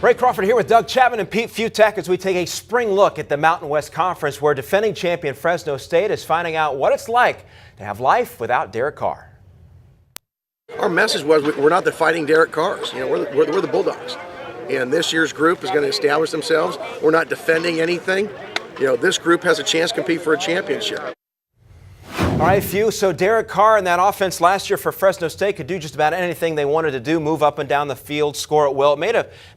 Ray Crawford here with Doug Chapman and Pete Fiutak as we take a spring look at the Mountain West Conference, where defending champion Fresno State is finding out what it's like to have life without Derek Carr. Our message was we're not the Fighting Derek Carrs. You know, we're the Bulldogs. And this year's group is going to establish themselves. We're not defending anything. You know, this group has a chance to compete for a championship. All right, Few. So Derek Carr and that offense last year for Fresno State could do just about anything they wanted to do, move up and down the field, score at will. It may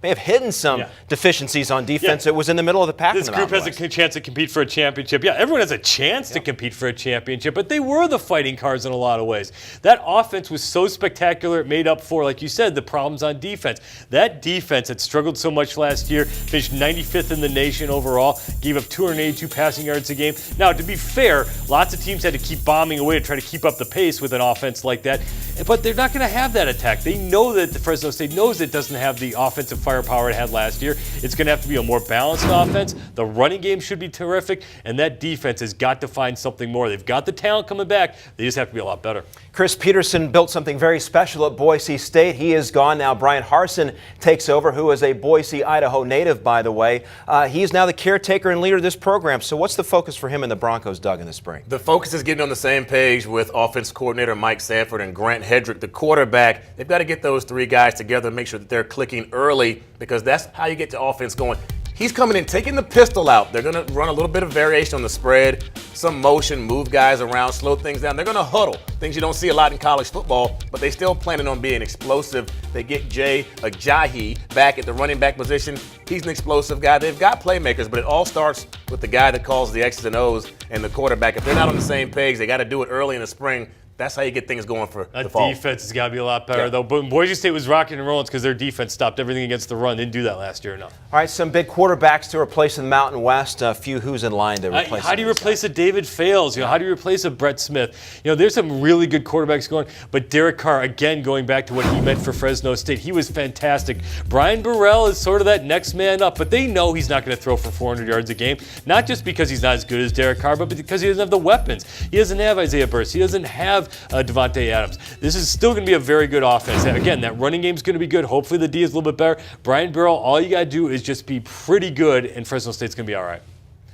have hidden some deficiencies on defense. It was in the middle of the pack. This group has a chance to compete for a championship. Yeah, everyone has a chance to compete for a championship, but they were the fighting Carrs in a lot of ways. That offense was so spectacular, it made up for, like you said, the problems on defense. That defense had struggled so much last year, finished 95th in the nation overall, gave up 282 passing yards a game. Now, to be fair, lots of teams had to keep bombing away to try to keep up the pace with an offense like that, but they're not going to have that attack. They know that the Fresno State knows it doesn't have the offensive firepower it had last year. It's going to have to be a more balanced offense. The running game should be terrific, and that defense has got to find something more. They've got the talent coming back. They just have to be a lot better. Chris Peterson built something very special at Boise State. He is gone now. Bryan Harsin takes over, who is a Boise, Idaho native, by the way. He is now the caretaker and leader of this program. So what's the focus for him and the Broncos, Doug, in the spring? The focus is getting on the same page with offense coordinator Mike Sanford and Grant Hedrick, the quarterback. They've got to get those three guys together and make sure that they're clicking early, because that's how you get the offense going. He's coming in, taking the pistol out. They're going to run a little bit of variation on the spread, some motion, move guys around, slow things down. They're going to huddle, things you don't see a lot in college football, but they still planning on being explosive. They get Jay Ajayi back at the running back position. He's an explosive guy. They've got playmakers, but it all starts with the guy that calls the X's and O's and the quarterback. If they're not on the same page, they got to do it early in the spring. That's how you get things going for the fall. That defense has got to be a lot better, though. But Boise State was rocking and rolling because their defense stopped everything against the run. Didn't do that last year enough. All right, some big quarterbacks to replace in the Mountain West. A few who's in line to replace. How do you replace a David Fales? You know, how do you replace a Brett Smith? You know, there's some really good quarterbacks going. But Derek Carr, again, going back to what he meant for Fresno State, he was fantastic. Brian Burrell is sort of that next man up, but they know he's not going to throw for 400 yards a game. Not just because he's not as good as Derek Carr, but because he doesn't have the weapons. He doesn't have Isaiah Burst. He doesn't have Devontae Adams. This is still going to be a very good offense. And again, that running game is going to be good. Hopefully the D is a little bit better. Brian Burrell, all you got to do is just be pretty good, and Fresno State's going to be all right.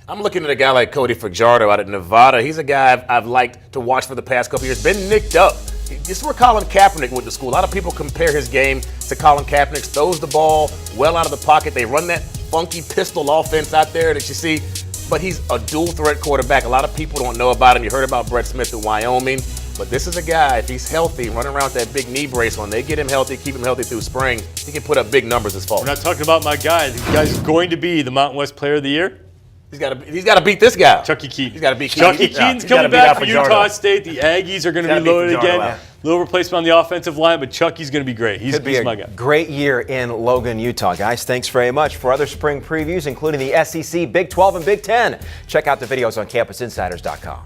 I'm looking at a guy like Cody Fajardo out of Nevada. He's a guy I've liked to watch for the past couple years. Been nicked up. This is where Colin Kaepernick went to school. A lot of people compare his game to Colin Kaepernick's. Throws the ball well out of the pocket. They run that funky pistol offense out there that you see. But he's a dual-threat quarterback. A lot of people don't know about him. You heard about Brett Smith in Wyoming. But this is a guy, if he's healthy, running around with that big knee brace on, they get him healthy, keep him healthy through spring, he can put up big numbers this fall. We're not talking about my guy. The guy's going to be the Mountain West Player of the Year. He's got to beat this guy. Chucky Keaton. He's got to beat Chucky Keaton's coming back for Utah State. The Aggies are going to be loaded again. Little replacement on the offensive line, but Chucky's going to be great. He's my guy. Great year in Logan, Utah. Guys, thanks very much. For other spring previews, including the SEC, Big 12, and Big 10, check out the videos on CampusInsiders.com.